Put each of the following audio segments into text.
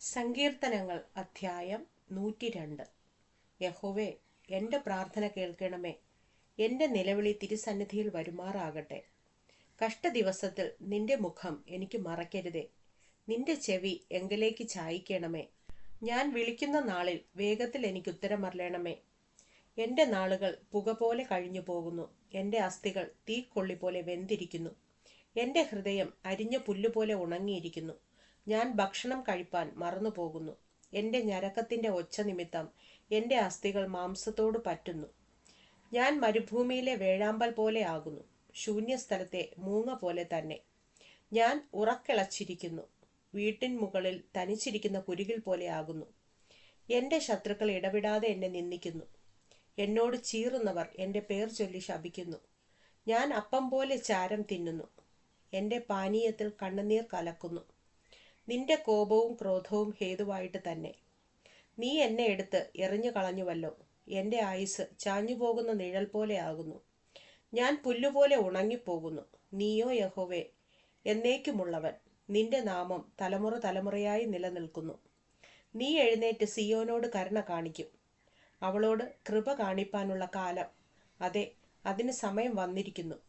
സങ്കീർത്തനങ്ങൾ അധ്യായം 102. യഹോവേ, എൻ്റെ പ്രാർത്ഥന കേൾക്കണമേ. എൻ്റെ നിലവിളി തിരുസന്നിധിയിൽ വരുമാറാകട്ടെ. കഷ്ടദിവസത്തിൽ നിന്റെ മുഖം എനിക്ക് മറയ്ക്കരുതേ. നിന്റെ ചെവി എങ്കിലേക്ക് ചായിക്കണമേ. ഞാൻ വിളിക്കുന്ന നാളിൽ വേഗത്തിൽ എനിക്ക് ഉത്തരമരുളണമേ. എൻ്റെ നാളുകൾ പുക പോലെ കഴിഞ്ഞു പോകുന്നു. എൻ്റെ അസ്ഥികൾ തീക്കൊള്ളി പോലെ വെന്തിരിക്കുന്നു. എൻ്റെ ഹൃദയം അരിഞ്ഞ പുല്ലുപോലെ ഉണങ്ങിയിരിക്കുന്നു. ഞാൻ ഭക്ഷണം കഴിപ്പാൻ മറന്നുപോകുന്നു. എൻ്റെ ഞരക്കത്തിൻ്റെ ഒച്ച നിമിത്തം എൻ്റെ അസ്ഥികൾ മാംസത്തോട് പറ്റുന്നു. ഞാൻ മരുഭൂമിയിലെ വേഴാമ്പൽ പോലെ ആകുന്നു, ശൂന്യസ്ഥലത്തെ മൂങ്ങ പോലെ തന്നെ. ഞാൻ ഉറക്കിളച്ചിരിക്കുന്നു, വീട്ടിൻ മുകളിൽ തനിച്ചിരിക്കുന്ന കുരുകിൽ പോലെ ആകുന്നു. എൻ്റെ ശത്രുക്കൾ ഇടവിടാതെ എന്നെ നിന്ദിക്കുന്നു. എന്നോട് ചീറുന്നവർ എൻ്റെ പേർ ചൊല്ലി ശപിക്കുന്നു. ഞാൻ അപ്പം പോലെ ചാരം തിന്നുന്നു, എൻ്റെ പാനീയത്തിൽ കണ്ണുനീർ കലക്കുന്നു. നിന്റെ കോപവും ക്രോധവും ഹേതുവായിട്ട് തന്നെ. നീ എന്നെ എടുത്ത് എറിഞ്ഞു കളഞ്ഞുവല്ലോ. എൻ്റെ ആയുസ് ചാഞ്ഞുപോകുന്ന നിഴൽ പോലെ ആകുന്നു. ഞാൻ പുല്ലുപോലെ ഉണങ്ങിപ്പോകുന്നു. നീയോ യഹോവേ, എന്നേക്കുമുള്ളവൻ. നിന്റെ നാമം തലമുറ തലമുറയായി നിലനിൽക്കുന്നു. നീ എഴുന്നേറ്റ് സിയോനോട് കരുണ കാണിക്കും. അവളോട് കൃപ കാണിപ്പാനുള്ള കാലം, അതെ, അതിന് സമയം വന്നിരിക്കുന്നു.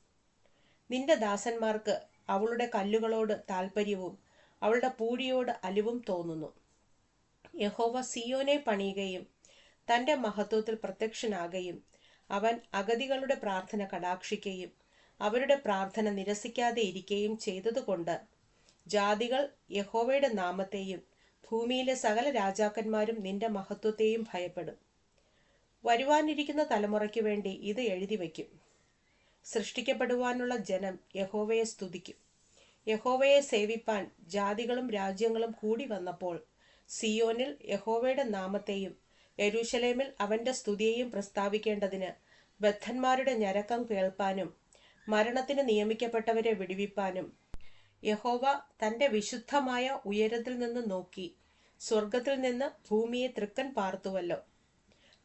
നിന്റെ ദാസന്മാർക്ക് അവളുടെ കല്ലുകളോട് താൽപ്പര്യവും അവളുടെ പൂഴിയോട് അലിവും തോന്നുന്നു. യഹോവ സിയോനെ പണിയുകയും തൻ്റെ മഹത്വത്തിൽ പ്രത്യക്ഷനാകുകയും അവൻ അഗതികളുടെ പ്രാർത്ഥന കടാക്ഷിക്കുകയും അവരുടെ പ്രാർത്ഥന നിരസിക്കാതെ ഇരിക്കുകയും ചെയ്തതുകൊണ്ട് ജാതികൾ യഹോവയുടെ നാമത്തെയും ഭൂമിയിലെ സകല രാജാക്കന്മാരും നിന്റെ മഹത്വത്തെയും ഭയപ്പെടും. വരുവാനിരിക്കുന്ന തലമുറയ്ക്ക് വേണ്ടി ഇത് എഴുതി വയ്ക്കും. സൃഷ്ടിക്കപ്പെടുവാനുള്ള ജനം യഹോവയെ സ്തുതിക്കും. യഹോവയെ സേവിപ്പാൻ ജാതികളും രാജ്യങ്ങളും കൂടി വന്നപ്പോൾ സിയോനിൽ യഹോവയുടെ നാമത്തെയും യെരൂശലേമിൽ അവന്റെ സ്തുതിയെയും പ്രസ്താവിക്കേണ്ടതിന് ബദ്ധന്മാരുടെ ഞരക്കം കേൾപ്പാനും മരണത്തിന് നിയമിക്കപ്പെട്ടവരെ വിടുവിപ്പാനും യഹോവ തന്റെ വിശുദ്ധമായ ഉയരത്തിൽ നിന്ന് നോക്കി സ്വർഗത്തിൽ നിന്ന് ഭൂമിയെ തൃക്കൻ പാർത്തുവല്ലോ.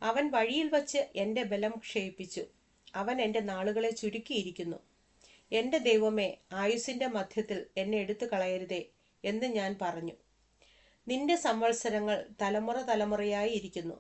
അവൻ വഴിയിൽ വച്ച് എൻ്റെ ബലം ക്ഷയിപ്പിച്ചു. അവൻ എൻ്റെ നാളുകളെ ചുരുക്കിയിരിക്കുന്നു. എൻ്റെ ദൈവമേ, ആയുസിൻ്റെ മധ്യത്തിൽ എന്നെ എടുത്തു കളയരുതേ എന്ന് ഞാൻ പറഞ്ഞു. നിന്റെ സംവത്സരങ്ങൾ തലമുറ തലമുറയായി ഇരിക്കുന്നു.